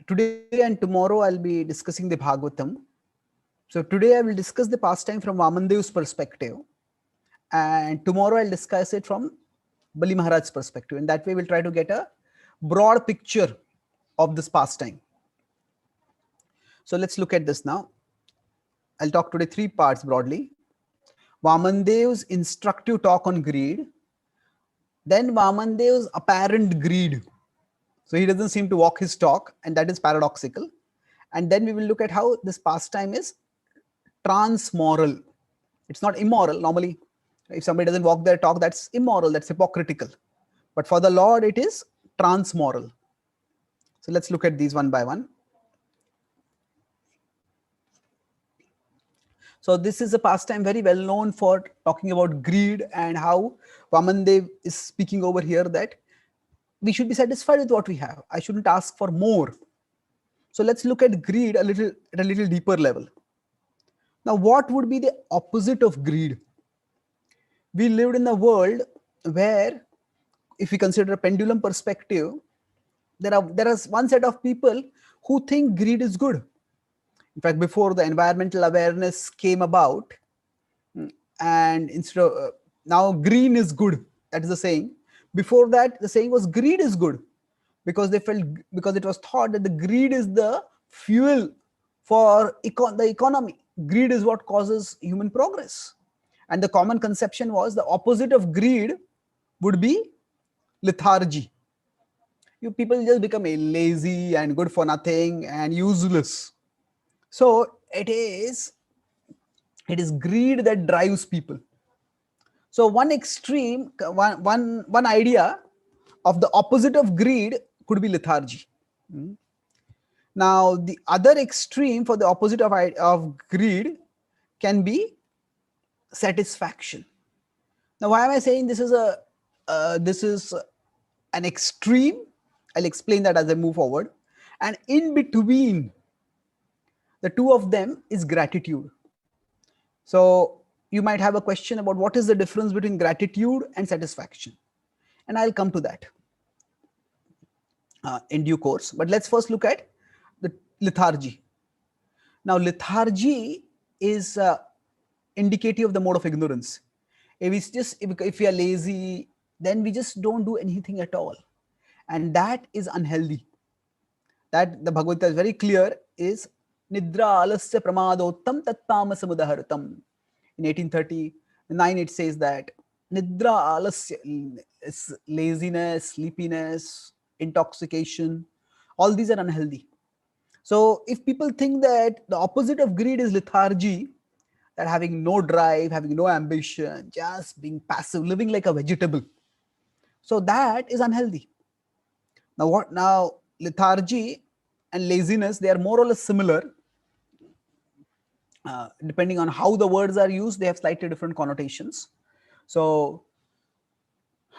Today and tomorrow I'll be discussing the Bhagavatam. So today I will discuss the pastime from Vamandev's perspective, and tomorrow I'll discuss it from Bali Maharaja's perspective. In that way, we'll try to get a broad picture of this pastime. So let's look at this now. I'll talk today three parts broadly. Vamandev's instructive talk on greed, then Vamandev's apparent greed. So he doesn't seem to walk his talk, and that is paradoxical. And then we will look at how this pastime is transmoral. It's not immoral. Normally, if somebody doesn't walk their talk, that's immoral, that's hypocritical. But for the Lord, it is transmoral. So let's look at these one by one. So this is a pastime very well known for talking about greed, and how Vamandev is speaking over here that we should be satisfied with what we have. I shouldn't ask for more. So let's look at greed at a little deeper level. Now, what would be the opposite of greed? We lived in a world where, if we consider a pendulum perspective, there is one set of people who think greed is good. In fact, before the environmental awareness came about, and instead of now green is good, that is the saying. Before that, the saying was greed is good, because they felt, because it was thought that the greed is the fuel for the economy. Greed is what causes human progress. And the common conception was the opposite of greed would be lethargy. You people just become lazy and good for nothing and useless. So it is greed that drives people. So one extreme, one idea of the opposite of greed could be lethargy. Now, the other extreme for the opposite of greed can be satisfaction. Now, why am I saying this is an extreme? I'll explain that as I move forward. And in between the two of them is gratitude. So you might have a question about what is the difference between gratitude and satisfaction, and I'll come to that in due course. But let's first look at the lethargy. Now, lethargy is indicative of the mode of ignorance. If we are lazy, then we just don't do anything at all, and that is unhealthy. That the Bhagavad Gita is very clear, is nidra alasya pramadottam tattamasa mudaharatam. In 1839, it says that nidra alasya is laziness, sleepiness, intoxication. All these are unhealthy. So if people think that the opposite of greed is lethargy, that having no drive, having no ambition, just being passive, living like a vegetable, so that is unhealthy. Now lethargy and laziness, they are more or less similar. Depending on how the words are used, they have slightly different connotations. So,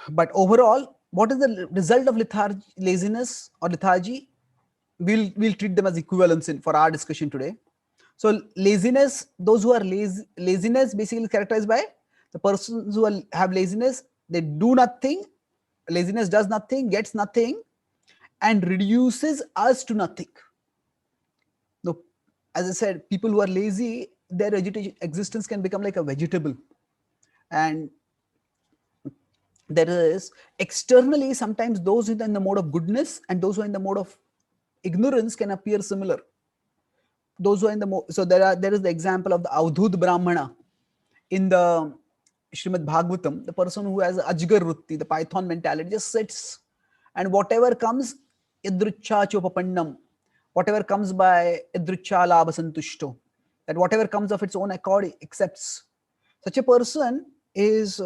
but overall, what is the result of lethargy, laziness or lethargy? We'll treat them as equivalents for our discussion today. So laziness, those who are laziness basically is characterized by the persons who have laziness. They do nothing. Laziness does nothing, gets nothing, and reduces us to nothing. Now, as I said, people who are lazy, their existence can become like a vegetable. And there is externally, sometimes those who are in the mode of goodness and those who are in the mode of ignorance can appear similar. Those who are in the so there is the example of the Avdhut Brahmana in the Srimad Bhagavatam. The person who has Ajgar Rutti, the python mentality, just sits, and whatever comes, idrucha chopapannam, whatever comes by idrucha labha santushto, that whatever comes of its own accord accepts. Such a person is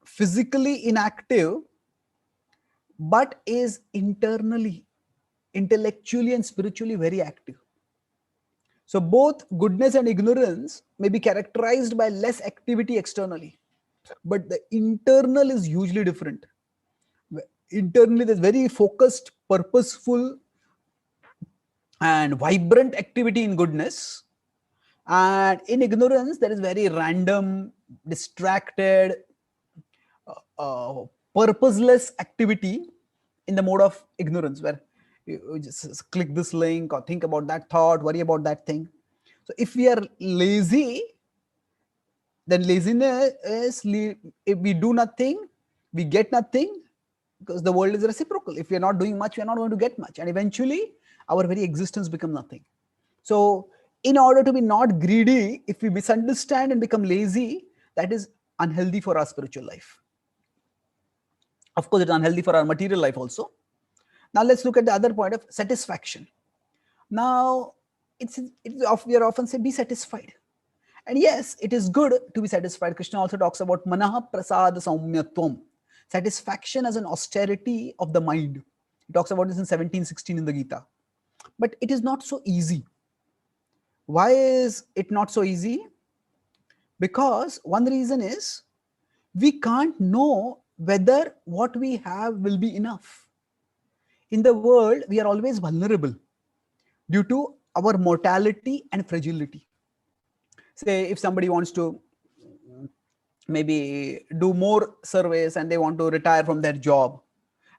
physically inactive, but is internally, intellectually and spiritually very active. So both goodness and ignorance may be characterized by less activity externally, but the internal is hugely different. Internally, there's very focused, purposeful, and vibrant activity in goodness. And in ignorance, there is very random, distracted, purposeless activity in the mode of ignorance, where You just click this link or think about that thought, worry about that thing. So if we are lazy, then laziness is if we do nothing, we get nothing, because the world is reciprocal. If we are not doing much, we are not going to get much, and eventually our very existence becomes nothing. So in order to be not greedy, if we misunderstand and become lazy, that is unhealthy for our spiritual life. Of course, it's unhealthy for our material life also. Now let's look at the other point of satisfaction. Now we are often say be satisfied. And yes, it is good to be satisfied. Krishna also talks about manaha prasad saumyatvam, satisfaction as an austerity of the mind. He talks about this in 17:16 in the Gita. But it is not so easy. Why is it not so easy? Because one reason is we can't know whether what we have will be enough. In the world, we are always vulnerable due to our mortality and fragility. Say, if somebody wants to maybe do more surveys and they want to retire from their job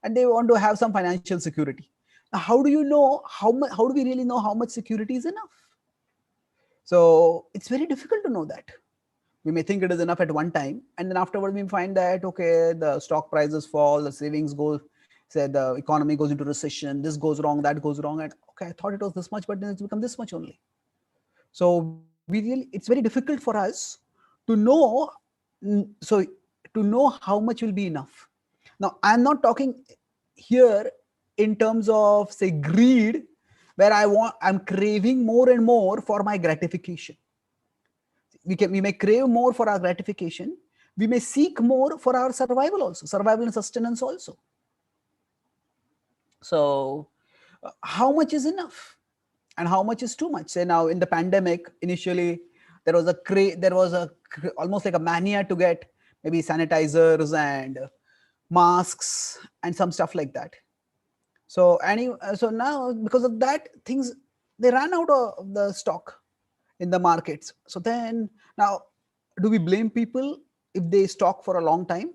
and they want to have some financial security. Now, how do you know how do we really know how much security is enough? So it's very difficult to know that. We may think it is enough at one time, and then afterwards we find that okay, the stock prices fall, the savings go, say the economy goes into recession, this goes wrong, that goes wrong, and okay, I thought it was this much, but then it's become this much only. So it's very difficult for us to know, so to know how much will be enough. Now I'm not talking here in terms of say greed, where I'm craving more and more for my gratification. We may crave more for our gratification, we may seek more for our survival also, survival and sustenance also. So how much is enough and how much is too much? Say now in the pandemic, initially there was almost like a mania to get maybe sanitizers and masks and some stuff like that. So so now because of that, things, they ran out of the stock in the markets. So then now, do we blame people if they stock for a long time?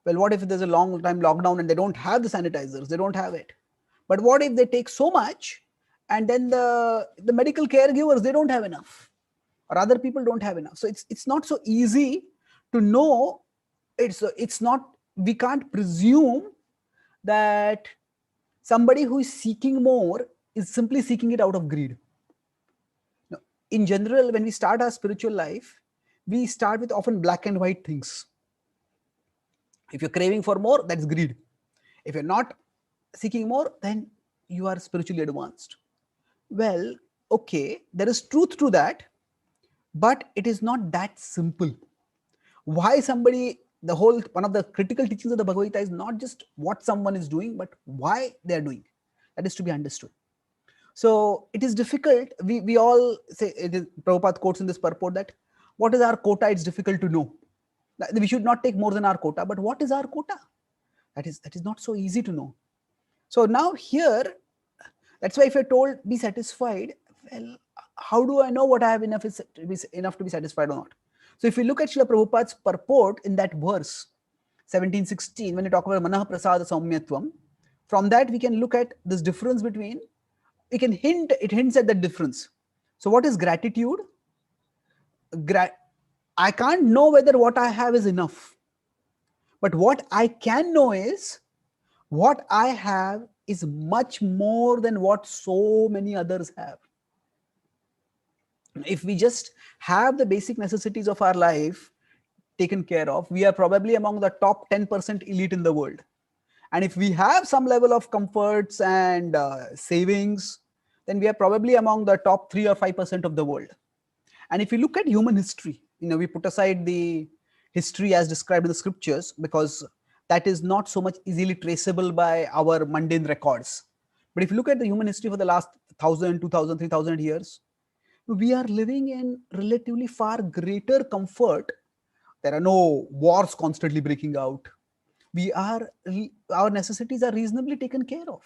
Well, what if there's a long time lockdown and they don't have the sanitizers, they don't have it? But what if they take so much and then the medical caregivers, they don't have enough, or other people don't have enough? So it's not so easy to know. It's not, we can't presume that somebody who is seeking more is simply seeking it out of greed. Now, in general, when we start our spiritual life, we start with often black and white things. If you're craving for more, that's greed. If you're not seeking more, then you are spiritually advanced. Well, okay, there is truth to that, but it is not that simple. Why somebody, one of the critical teachings of the Bhagavad Gita is not just what someone is doing, but why they are doing. That is to be understood. So it is difficult. We all say, it is, Prabhupada quotes in this purport that what is our quota? It's difficult to know. We should not take more than our quota, but what is our quota? That is not so easy to know. So now here, that's why if you're told be satisfied, well, how do I know what I have enough to be satisfied or not? So if you look at Srila Prabhupada's purport in that verse 17:16, when you talk about Manaha Prasada Saumyatvam, from that we can look at this difference between, it hints at that difference. So what is gratitude? I can't know whether what I have is enough. But what I can know is what I have is much more than what so many others have. If we just have the basic necessities of our life taken care of, we are probably among the top 10% elite in the world. And if we have some level of comforts and savings, then we are probably among the top 3 or 5% of the world. And if you look at human history, we put aside the history as described in the scriptures, because that is not so much easily traceable by our mundane records. But if you look at the human history for the last 1,000, 2,000, 3,000 years, we are living in relatively far greater comfort. There are no wars constantly breaking out. Our necessities are reasonably taken care of.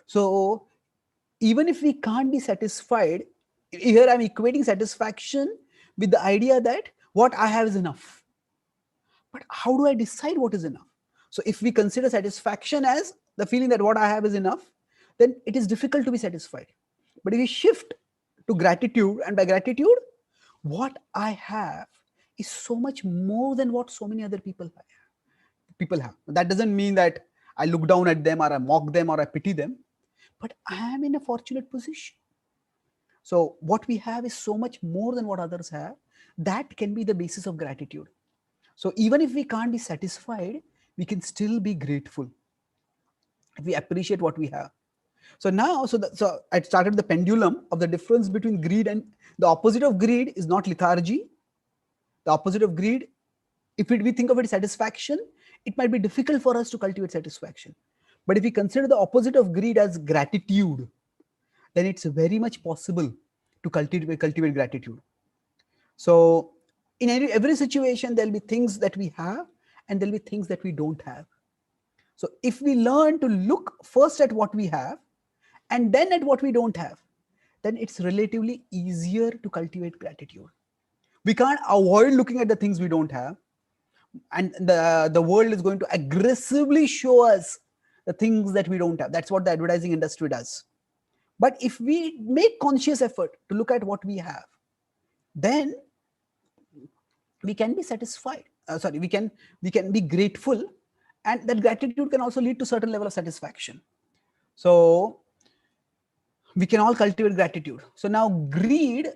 So even if we can't be satisfied, here I'm equating satisfaction with the idea that what I have is enough. But how do I decide what is enough? So if we consider satisfaction as the feeling that what I have is enough, then it is difficult to be satisfied. But if we shift to gratitude, and by gratitude, what I have is so much more than what so many other people have. That doesn't mean that I look down at them or I mock them or I pity them, but I am in a fortunate position. So what we have is so much more than what others have. That can be the basis of gratitude. So even if we can't be satisfied, we can still be grateful if we appreciate what we have. So now, so I started the pendulum of the difference between greed, and the opposite of greed is not lethargy. The opposite of greed, if we think of it as satisfaction, it might be difficult for us to cultivate satisfaction. But if we consider the opposite of greed as gratitude, then it's very much possible to cultivate gratitude. So in every situation, there'll be things that we have and there'll be things that we don't have. So if we learn to look first at what we have and then at what we don't have, then it's relatively easier to cultivate gratitude. We can't avoid looking at the things we don't have, and the world is going to aggressively show us the things that we don't have. That's what the advertising industry does. But if we make conscious effort to look at what we have, then we can be satisfied. We can be grateful, and that gratitude can also lead to certain level of satisfaction. So we can all cultivate gratitude. So now greed.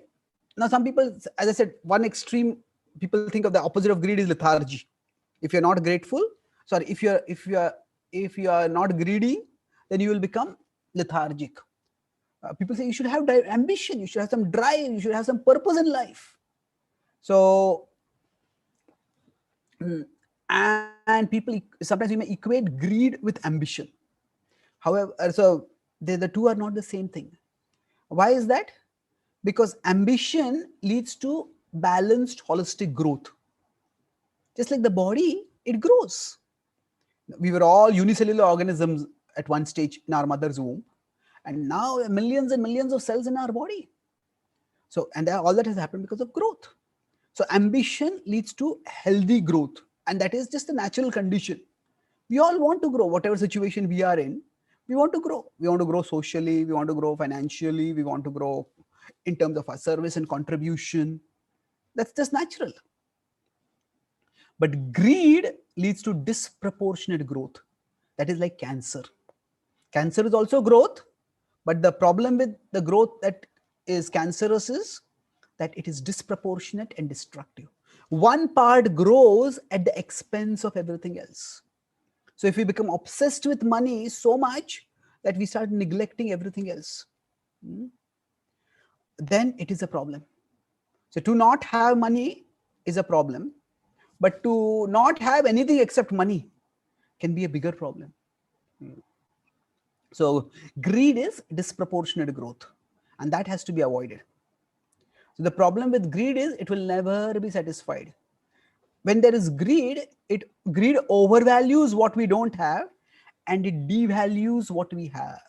Now some people, as I said, one extreme, people think of the opposite of greed is lethargy. If you're not grateful, sorry, if you are not greedy, then you will become lethargic. People say you should have ambition, you should have some drive, you should have some purpose in life. So, and people sometimes we may equate greed with ambition. However, so the two are not the same thing. Why is that? Because ambition leads to balanced, holistic growth. Just like the body, it grows. We were all unicellular organisms at one stage in our mother's womb, and now millions and millions of cells in our body. So, and all that has happened because of growth. So ambition leads to healthy growth, and that is just a natural condition. We all want to grow, whatever situation we are in. We want to grow. We want to grow socially. We want to grow financially. We want to grow in terms of our service and contribution. That's just natural. But greed leads to disproportionate growth. That is like cancer. Cancer is also growth, but the problem with the growth that is cancerous is that it is disproportionate and destructive. One part grows at the expense of everything else. So if we become obsessed with money so much that we start neglecting everything else, then it is a problem. So to not have money is a problem, but to not have anything except money can be a bigger problem. So greed is disproportionate growth, and that has to be avoided. So the problem with greed is it will never be satisfied. When there is greed, greed overvalues what we don't have and it devalues what we have.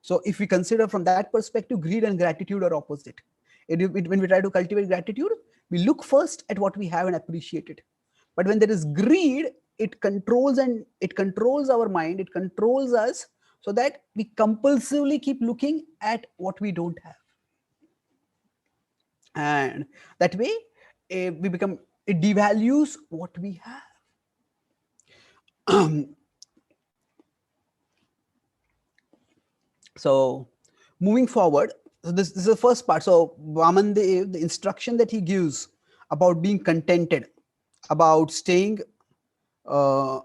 So if we consider from that perspective, greed and gratitude are opposite. When we try to cultivate gratitude, we look first at what we have and appreciate it. But when there is greed, it controls our mind, it controls us, so that we compulsively keep looking at what we don't have. And that way, it devalues what we have. So moving forward, so this is the first part. So Vamandev, the instruction that he gives about being contented, about staying, of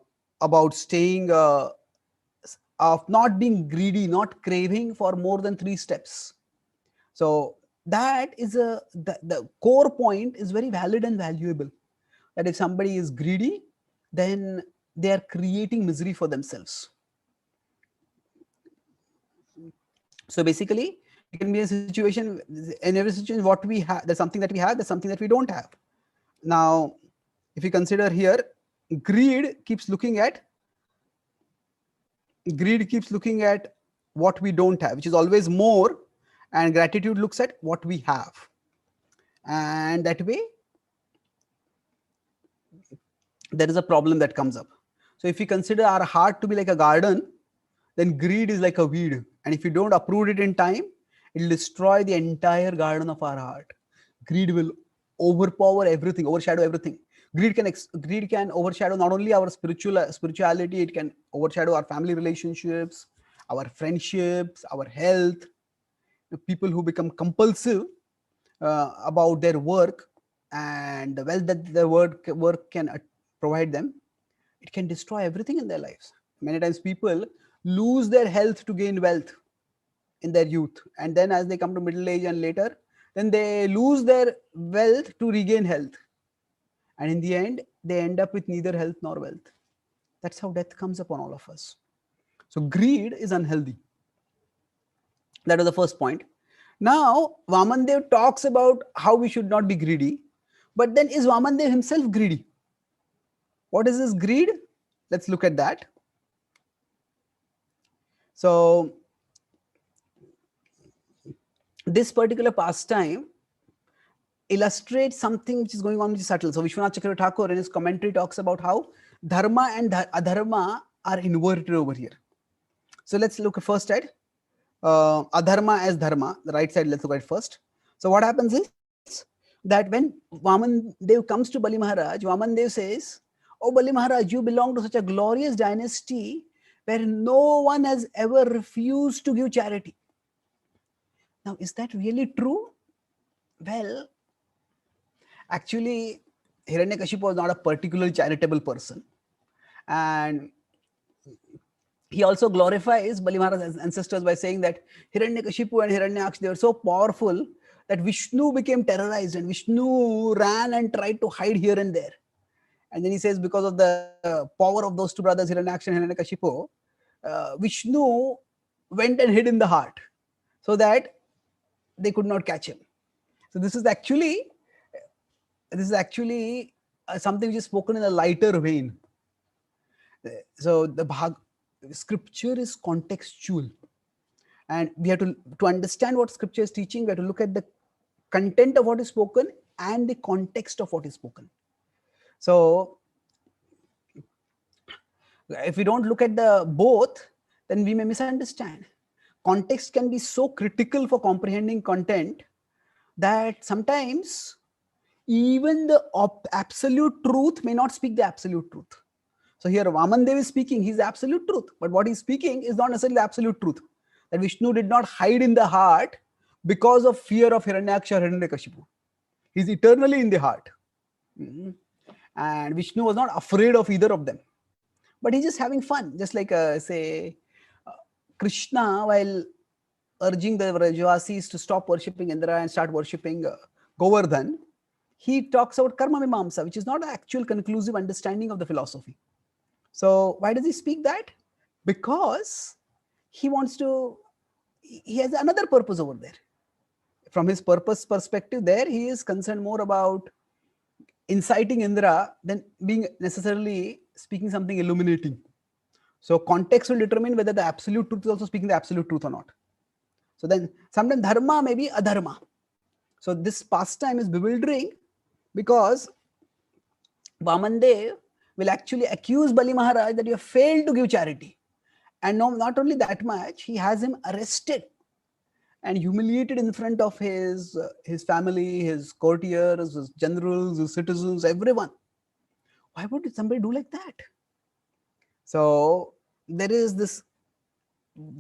not being greedy, not craving for more than 3 steps. So that is the core point is very valid and valuable. That if somebody is greedy, then they are creating misery for themselves. So basically, we can be in a situation, in every situation, what we have, there's something that we have, there's something that we don't have. Now, if you consider here, greed keeps looking at what we don't have, which is always more, and gratitude looks at what we have. And that way, there is a problem that comes up. So if we consider our heart to be like a garden, then greed is like a weed. And if you don't uproot it in time, it will destroy the entire garden of our heart. Greed will overpower everything, overshadow everything. Greed can overshadow not only our spirituality, it can overshadow our family relationships, our friendships, our health. The people who become compulsive about their work and the wealth that the work can provide them, it can destroy everything in their lives. Many times people lose their health to gain wealth in their youth, and then as they come to middle age and later, then they lose their wealth to regain health, and in the end they end up with neither health nor wealth. That's how death comes upon all of us. So greed is unhealthy. That was the first point. Now Vamandev talks about how we should not be greedy, but then is Vamandev himself greedy? What is this greed? Let's look at that. So this particular pastime illustrates something which is going on, which is subtle. So Vishwanath Chakravarti Thakur in his commentary talks about how dharma and adharma are inverted over here. So let's look first at adharma as dharma. The right side, let's look at first. So what happens is that when Vamandev comes to Bali Maharaj, Vamandev says, "Oh Bali Maharaj, you belong to such a glorious dynasty where no one has ever refused to give charity." Now, is that really true? Well, actually, Hiranyakashipu was not a particularly charitable person. And he also glorifies Bali Maharaj's ancestors by saying that Hiranyakashipu and Hiranyaksh, they were so powerful that Vishnu became terrorized and Vishnu ran and tried to hide here and there. And then he says, because of the power of those two brothers, Hiranyaksha and Hiranyakashipu, Vishnu went and hid in the heart so that they could not catch him. So this is actually something which is spoken in a lighter vein. So the scripture is contextual, and we have to understand what scripture is teaching. We have to look at the content of what is spoken and the context of what is spoken. So if we don't look at the both, then we may misunderstand. Context can be so critical for comprehending content that sometimes even the absolute truth may not speak the absolute truth. So here Vamandev is speaking his absolute truth, but what he's speaking is not necessarily the absolute truth. That Vishnu did not hide in the heart because of fear of Hiranyaksha or Hiranyakashipu. He's eternally in the heart. And Vishnu was not afraid of either of them. But he's just having fun. Just like, say, Krishna, while urging the Vrajavasis to stop worshipping Indra and start worshipping Govardhan, he talks about karma mimamsa, which is not an actual conclusive understanding of the philosophy. So why does he speak that? Because he has another purpose over there. From his purpose perspective there, he is concerned more about inciting Indra than being necessarily speaking something illuminating. So context will determine whether the absolute truth is also speaking the absolute truth or not. So then sometimes dharma may be adharma. So this pastime is bewildering because Vamandev will actually accuse Bali Maharaj that you have failed to give charity. And no, not only that much, he has him arrested and humiliated in front of his family, his courtiers, his generals, his citizens, everyone. Why would somebody do like that? So there is this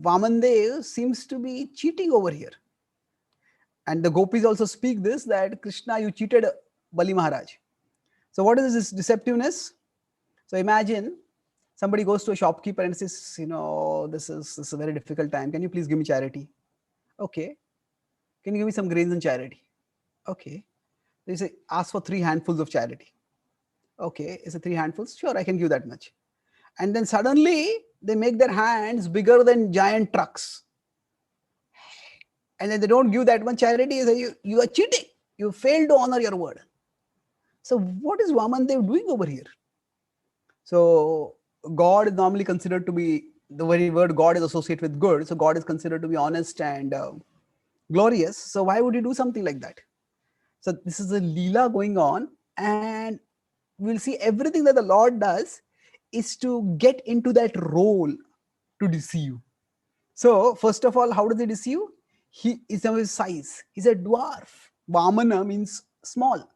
Vamandev seems to be cheating over here. And the gopis also speak this, that Krishna, you cheated Bali Maharaj. So what is this deceptiveness? So imagine somebody goes to a shopkeeper and says, this is a very difficult time. Can you please give me charity? Okay. Can you give me some grains and charity? Okay. They say, ask for 3 handfuls of charity. Okay. Is it 3 handfuls? Sure, I can give that much. And then suddenly they make their hands bigger than giant trucks. And then they don't give that much charity. Say, you are cheating. You failed to honor your word. So what is Vamandev doing over here? So God is normally considered to be, the very word God is associated with good. So God is considered to be honest and glorious. So why would he do something like that? So this is a Leela going on, and we'll see everything that the Lord does is to get into that role to deceive. So first of all, how does he deceive? He is of his size. He's a dwarf. Vamana means small.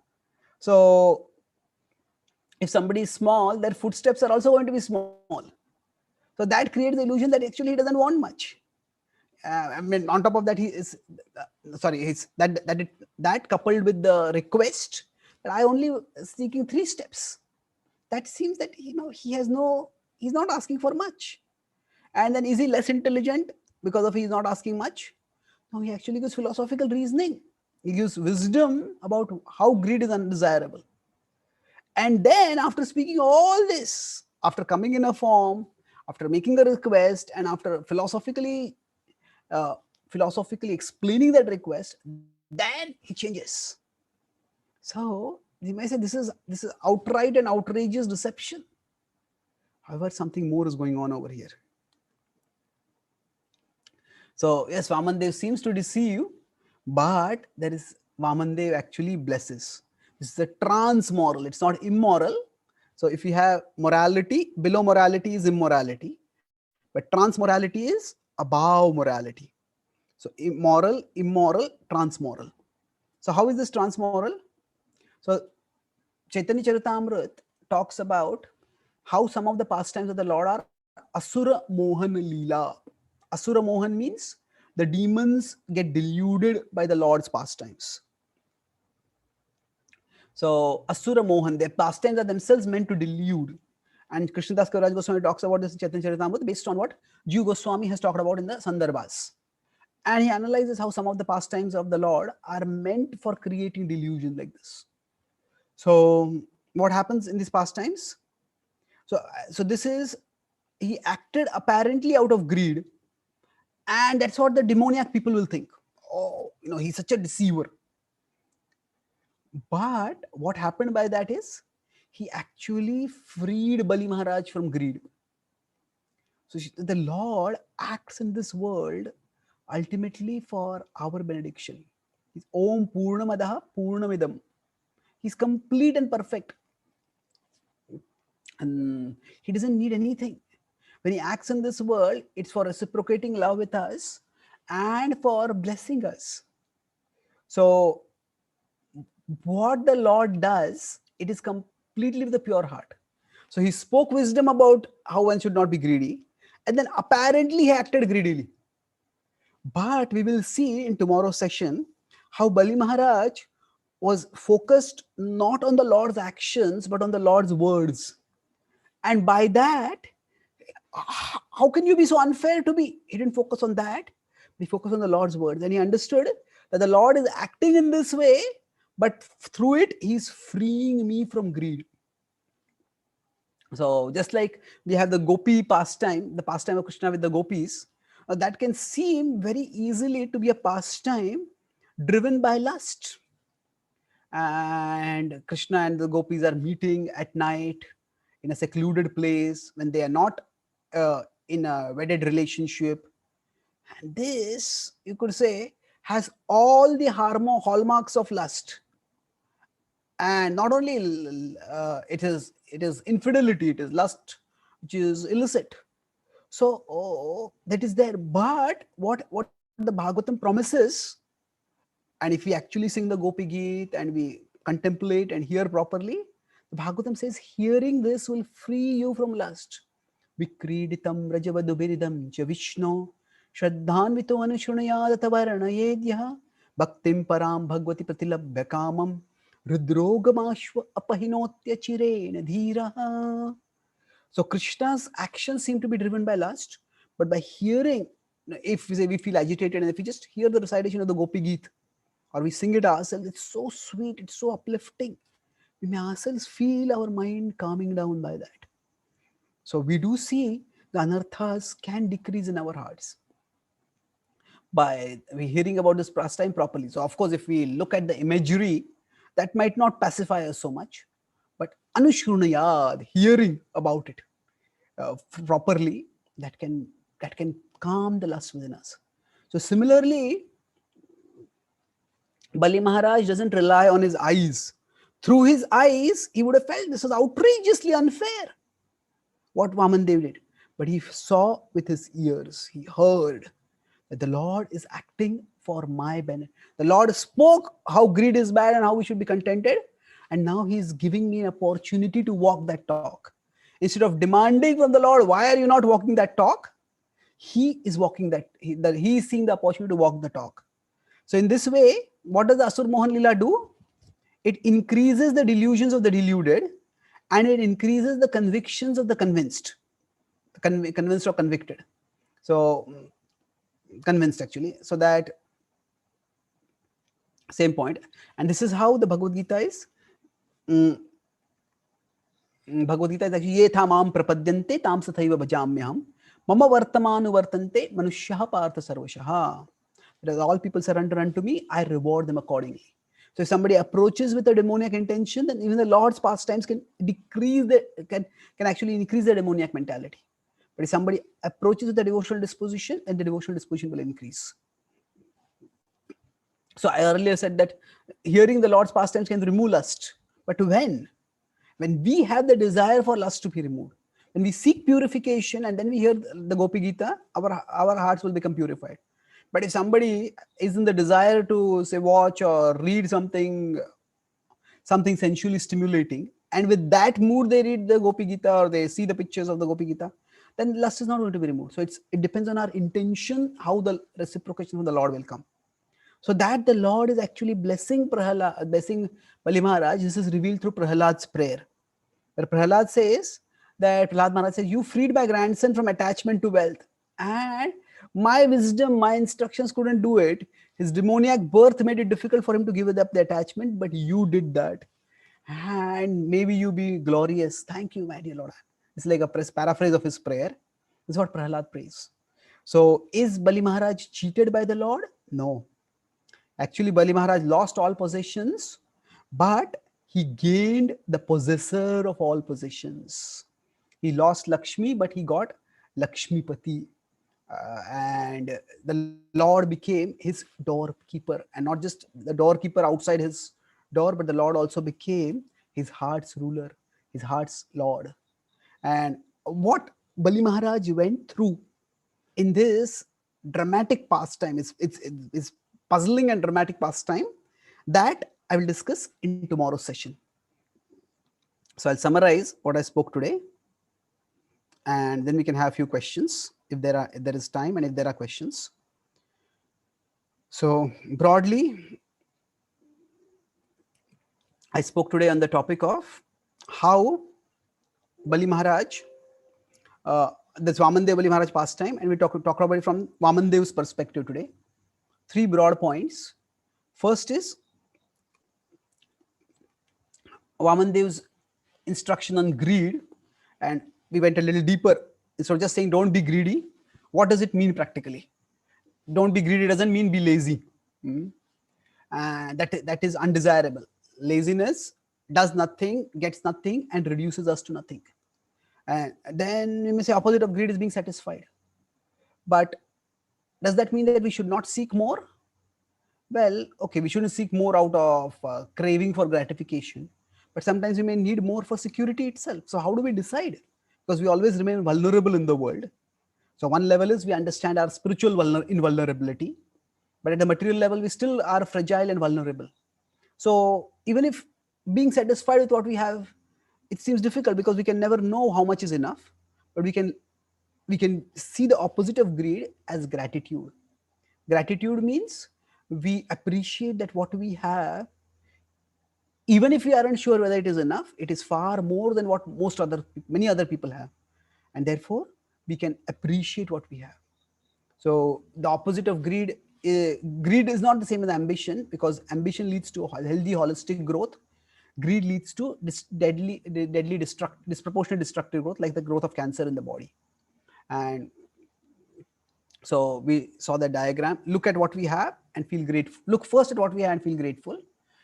So if somebody is small, their footsteps are also going to be small. So that creates the illusion that actually he doesn't want much. I mean, on top of that, he is sorry. He's that coupled with the request that I only seeking 3 steps. That seems that he's not asking for much. And then is he less intelligent because of he's not asking much? No, he actually gives philosophical reasoning. He gives wisdom about how greed is undesirable. And then after speaking all this, after coming in a form, after making the request, and after uh, philosophically explaining that request, then he changes. So you may say this is outright and outrageous deception. However, something more is going on over here. So yes, Vamandev seems to deceive, but there is Vamandev actually blesses. This is a trans moral. It's not immoral. So if you have morality, below morality is immorality, but trans morality is above morality. So immoral, transmoral. So how is this transmoral? So Chaitanya Charitamrita talks about how some of the pastimes of the Lord are Asura Mohan Leela. Asura Mohan means the demons get deluded by the Lord's pastimes. So Asura Mohan, their pastimes are themselves meant to delude. And Krishnadas Kaviraj Goswami talks about this in Chaitanya Charitamrita based on what Jiva Goswami has talked about in the Sandarbhas. And he analyzes how some of the pastimes of the Lord are meant for creating delusion like this. So what happens in these pastimes? So this is, he acted apparently out of greed, and that's what the demoniac people will think. Oh, he's such a deceiver. But what happened by that is he actually freed Bali Maharaj from greed. So the Lord acts in this world ultimately for our benediction. He's Om Purnamadaha Purnamidam. He's complete and perfect. And he doesn't need anything. When he acts in this world, it's for reciprocating love with us and for blessing us. So what the Lord does, it is completely with a pure heart. So he spoke wisdom about how one should not be greedy, and then apparently he acted greedily. But we will see in tomorrow's session how Bali Maharaj was focused not on the Lord's actions but on the Lord's words. And by that, how can you be so unfair to me? He didn't focus on that. He focused on the Lord's words. And he understood that the Lord is acting in this way, but through it, he's freeing me from greed. So just like we have the gopi pastime, the pastime of Krishna with the gopis, that can seem very easily to be a pastime driven by lust. And Krishna and the gopis are meeting at night in a secluded place when they are not in a wedded relationship. And this, you could say, has all the hallmarks of lust. And not only it is infidelity, it is lust, which is illicit. So that is there. But what the Bhagavatam promises, and if we actually sing the Gopi Geet and we contemplate and hear properly, the Bhagavatam says hearing this will free you from lust. Vikriditam rajavadubiridam cha Vishnu shraddhanvito anushunayad tavarnayedya bhaktim param bhagvati pratilabhya kamam rudrogamashva apahinotya chirena dhiraha. So Krishna's actions seem to be driven by lust, but by hearing, if we say we feel agitated and if we just hear the recitation of the Gopi Geet, or we sing it ourselves, it's so sweet, it's so uplifting. We may ourselves feel our mind calming down by that. So we do see the anarthas can decrease in our hearts by we hearing about this pastime properly. So of course, if we look at the imagery, that might not pacify us so much, but anushunayad, hearing about it properly, that can calm the lust within us. So similarly, Bali Maharaj doesn't rely on his eyes. Through his eyes, he would have felt this was outrageously unfair. what Vamandev did, but he saw with his ears, he heard that the Lord is acting for my benefit. The Lord spoke how greed is bad and how we should be contented, and now he is giving me an opportunity to walk that talk. Instead of demanding from the Lord, why are you not walking that talk? He is walking that he is seeing the opportunity to walk the talk. So in this way, what does the Asur Mohan Lila do? It increases the delusions of the deluded, and it increases the convictions of the convinced, convinced or convicted. So convinced actually. So that same point, and this is how the Bhagavad Gita is. Bhagavad Gita is actually ye tha mam prapadyante tam sathaiva bhajamyaham mama vartamanu vartante manushyaha partha sarvashaha. That all people surrender unto me, I reward them accordingly. So if somebody approaches with a demoniac intention, then even the Lord's pastimes can can actually increase the demoniac mentality. But if somebody approaches with a devotional disposition, then the devotional disposition will increase. So I earlier said that hearing the Lord's pastimes can remove lust. But when? When we have the desire for lust to be removed, when we seek purification and then we hear the Gopi Gita, our hearts will become purified. But if somebody is in the desire to say watch or read something sensually stimulating, and with that mood they read the Gopi Gita or they see the pictures of the Gopi Gita, then lust is not going to be removed. So it depends on our intention how the reciprocation from the Lord will come. So that the Lord is actually blessing Bali Maharaj. This is revealed through Prahlad's prayer, where Prahlad says that Prahlad Maharaj says, you freed my grandson from attachment to wealth, and my wisdom, my instructions couldn't do it. His demoniac birth made it difficult for him to give up the attachment, but you did that, and maybe you be glorious. Thank you, my dear Lord. It's like a paraphrase of his prayer. This is what Prahlad prays. So is Bali Maharaj cheated by the Lord? No. Actually, Bali Maharaj lost all possessions, but he gained the possessor of all possessions. He lost Lakshmi, but he got Lakshmipati. And the Lord became his doorkeeper, and not just the doorkeeper outside his door, but the Lord also became his heart's ruler, his heart's Lord. And what Bali Maharaj went through in this dramatic pastime is puzzling and dramatic pastime that I will discuss in tomorrow's session. So I'll summarize what I spoke today, and then we can have a few questions if there is time and if there are questions. So broadly, I spoke today on the topic of how Bali Maharaj, the Vamandev Bali Maharaj pastime, and we talk about it from Vamandev's perspective today. 3 broad points. First is Vamandev's instruction on greed, and we went a little deeper. Instead of just saying don't be greedy, what does it mean practically? Don't be greedy doesn't mean be lazy. That is undesirable. Laziness does nothing, gets nothing, and reduces us to nothing. And then we may say opposite of greed is being satisfied. But does that mean that we should not seek more? Well, okay, we shouldn't seek more out of craving for gratification, but sometimes we may need more for security itself. So how do we decide? Because we always remain vulnerable in the world. So one level is we understand our spiritual invulnerability, but at the material level, we still are fragile and vulnerable. So even if being satisfied with what we have, it seems difficult because we can never know how much is enough, but we can see the opposite of greed as gratitude. Gratitude means we appreciate that what we have, even if we aren't sure whether it is enough, it is far more than what many other people have, and therefore we can appreciate what we have. So the opposite of greed is not the same as ambition, because ambition leads to healthy holistic growth. Greed leads to disproportionate destructive growth, like the growth of cancer in the body. And so we saw the diagram. Look at what we have and feel grateful. Look first at what we have and feel grateful.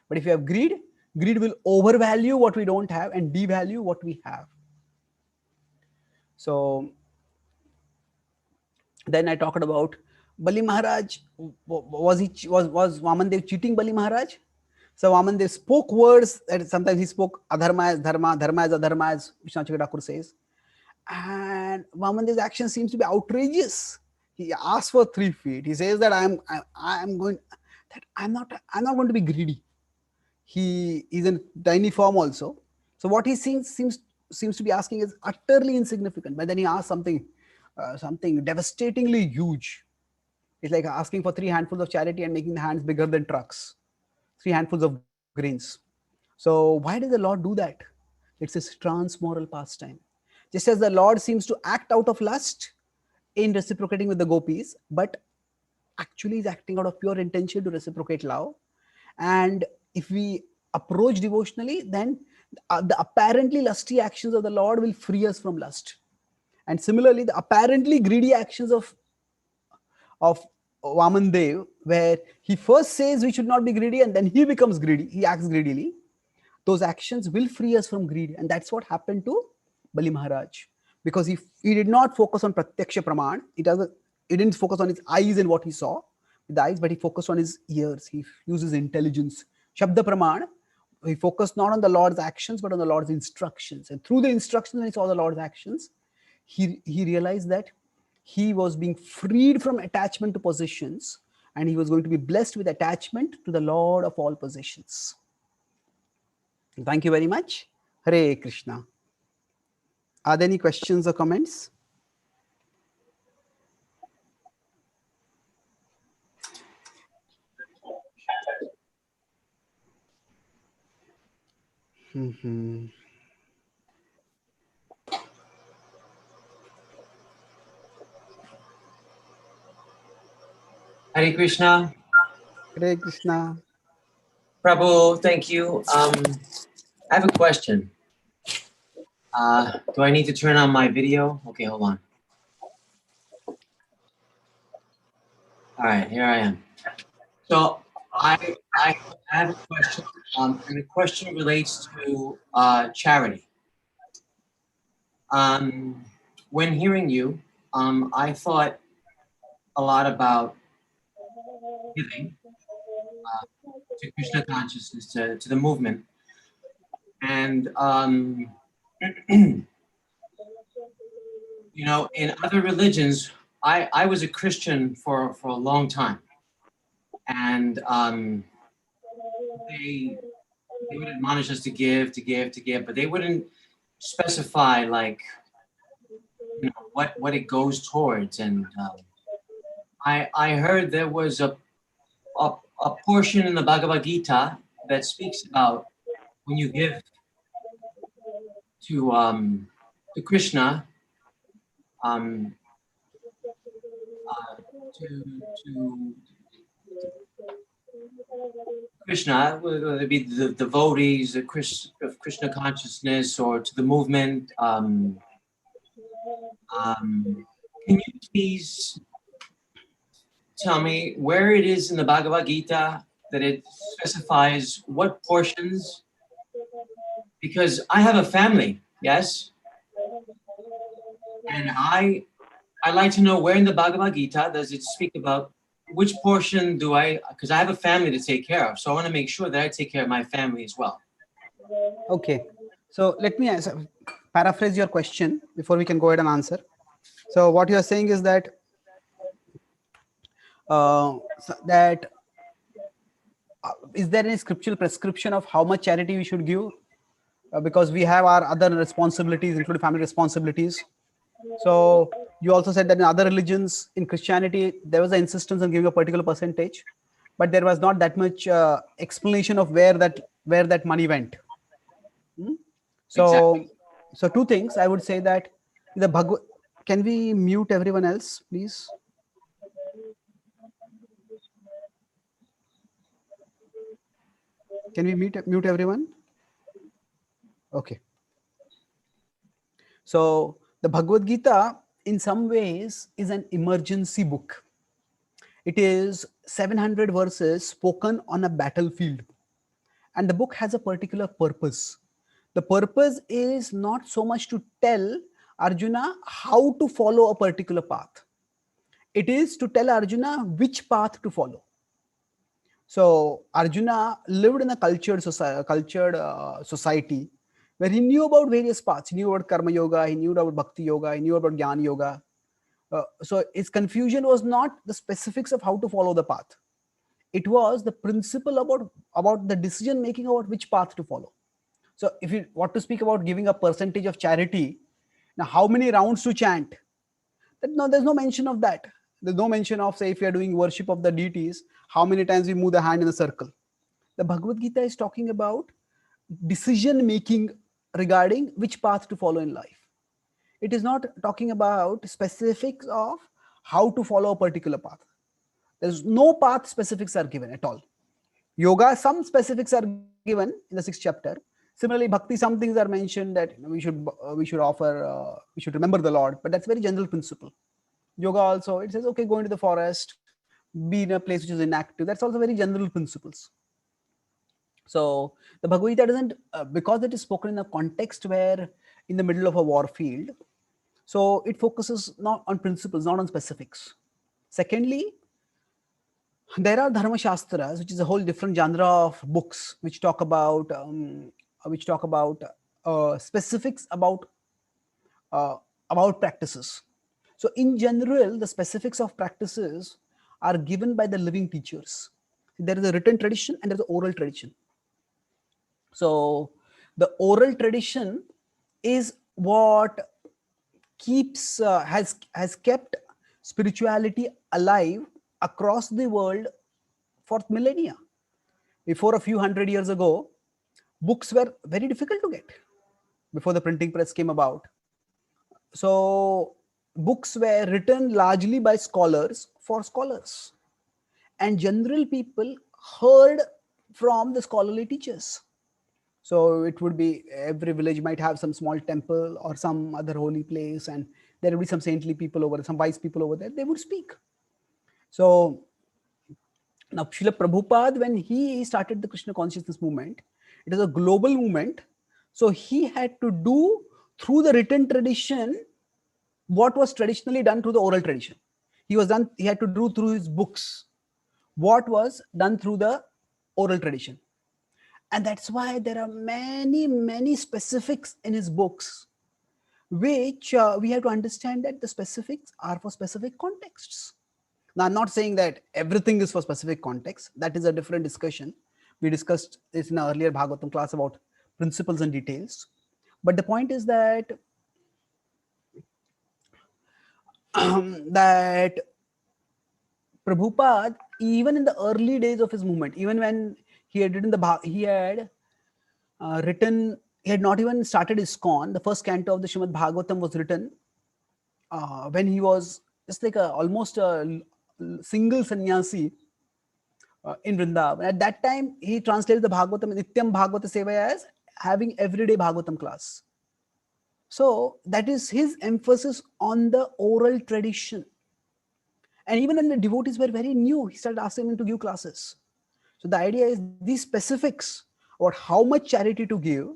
But if you have greed will overvalue what we don't have and devalue what we have. So then I talked about Bali Maharaj. Was Vamandev cheating Bali Maharaj? So Vamandev spoke words that sometimes he spoke adharma as dharma, dharma as adharma, as Vishwanath Chakravarti Thakur says. And Vaman's action seems to be outrageous. He asks for 3 feet. He says that I'm going, that I'm not going to be greedy. He is in tiny form also. So what he seems to be asking is utterly insignificant. But then he asks something devastatingly huge. It's like asking for 3 handfuls of charity and making the hands bigger than trucks. 3 handfuls of grains. So why does the Lord do that? It's his transmoral pastime. Just as the Lord seems to act out of lust in reciprocating with the gopis, but actually is acting out of pure intention to reciprocate love. And if we approach devotionally, then the apparently lusty actions of the Lord will free us from lust. And similarly, the apparently greedy actions of Vaman Dev, where he first says we should not be greedy and then he becomes greedy, he acts greedily, those actions will free us from greed. And that's what happened to Bali Maharaj. Because he did not focus on Pratyaksha Praman, he didn't focus on his eyes and what he saw with the eyes, but he focused on his ears. He uses intelligence. Shabda Praman, he focused not on the Lord's actions, but on the Lord's instructions. And through the instructions, when he saw the Lord's actions, he realized that he was being freed from attachment to possessions, and he was going to be blessed with attachment to the Lord of all possessions. Thank you very much. Hare Krishna. Are there any questions or comments? Mm-hmm. Hare Krishna. Hare Krishna. Prabhu, thank you. I have a question. Do I need to turn on my video? Okay, hold on. All right, here I am. So I have a question, and the question relates to charity. When hearing you, I thought a lot about giving to Krishna consciousness, to the movement, and you know, in other religions, I was a Christian for a long time, and they would admonish us to give, but they wouldn't specify like, you know, what it goes towards. And I heard there was a portion in the Bhagavad Gita that speaks about when you give to Krishna, to Krishna, whether it be the devotees of Krishna consciousness or to the movement. Can you please tell me where it is in the Bhagavad Gita that it specifies what portions? Because I have a family, yes, and I like to know where in the Bhagavad Gita does it speak about which portion do I, because I have a family to take care of, so I want to make sure that I take care of my family as well. Okay, so let me paraphrase your question before we can go ahead and answer. So what you are saying is that is there any scriptural prescription of how much charity we should give? Because we have our other responsibilities, including family responsibilities. So you also said that in other religions, in Christianity, there was an insistence on giving a particular percentage, but there was not that much explanation of where that money went. So, Exactly. so two things I would say that the Bhagavad. Can we mute everyone else, please? Can we mute everyone? Okay. So the Bhagavad Gita, in some ways, is an emergency book. It is 700 verses spoken on a battlefield, and the book has a particular purpose. The purpose is not so much to tell Arjuna how to follow a particular path. It is to tell Arjuna which path to follow. So Arjuna lived in a cultured society where he knew about various paths. He knew about karma yoga, he knew about bhakti yoga, he knew about jnana yoga. So his confusion was not the specifics of how to follow the path. It was the principle about the decision making about which path to follow. So if you want to speak about giving a percentage of charity, now how many rounds to chant? That, no, there's no mention of that. There's no mention of, say, if you are doing worship of the deities, how many times we move the hand in a circle. The Bhagavad Gita is talking about decision making regarding which path to follow in life. It is not talking about specifics of how to follow a particular path. There's no path specifics are given at all. Yoga, some specifics are given in the 6th chapter. Similarly, bhakti, some things are mentioned that we should remember the Lord, but that's very general principle. Yoga also, it says, okay, go into the forest, be in a place which is inactive. That's also very general principles. So the Bhagavad Gita doesn't, because it is spoken in a context where in the middle of a war field, so it focuses not on principles, not on specifics. Secondly, there are dharma shastras, which is a whole different genre of books which talk about specifics uh, about practices. So in general, the specifics of practices are given by the living teachers. There is a written tradition and there is an oral tradition. So the oral tradition is what keeps has kept spirituality alive across the world for millennia. Before a few hundred years ago, books were very difficult to get before the printing press came about. So books were written largely by scholars for scholars, and general people heard from the scholarly teachers. So it would be every village might have some small temple or some other holy place, and there would be some saintly people over there, some wise people over there. They would speak. So now Srila Prabhupada, when he started the Krishna consciousness movement, it is a global movement. So he had to do through the written tradition what was traditionally done through the oral tradition. He had to do through his books what was done through the oral tradition. And that's why there are many specifics in his books, which we have to understand that the specifics are for specific contexts. Now, I'm not saying that everything is for specific context. That is a different discussion. We discussed this in an earlier Bhagavatam class about principles and details. But the point is that that Prabhupada, even in the early days of his movement, even when he had written he had not even started ISKCON. The first canto of the Srimad Bhagavatam was written when he was just like almost a single sannyasi in Vrindavan. At that time, he translated the Bhagavatam, Nityam Bhagavata Sevaya, as having everyday Bhagavatam class. So that is his emphasis on the oral tradition. And even when the devotees were very new, he started asking them to give classes. So the idea is these specifics about how much charity to give,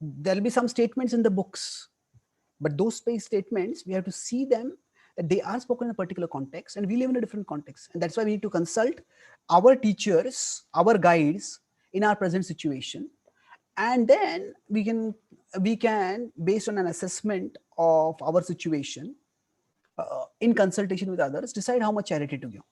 there'll be some statements in the books, but those space statements, we have to see them that they are spoken in a particular context and we live in a different context. And that's why we need to consult our teachers, our guides in our present situation. And then we can, based on an assessment of our situation, in consultation with others, decide how much charity to give.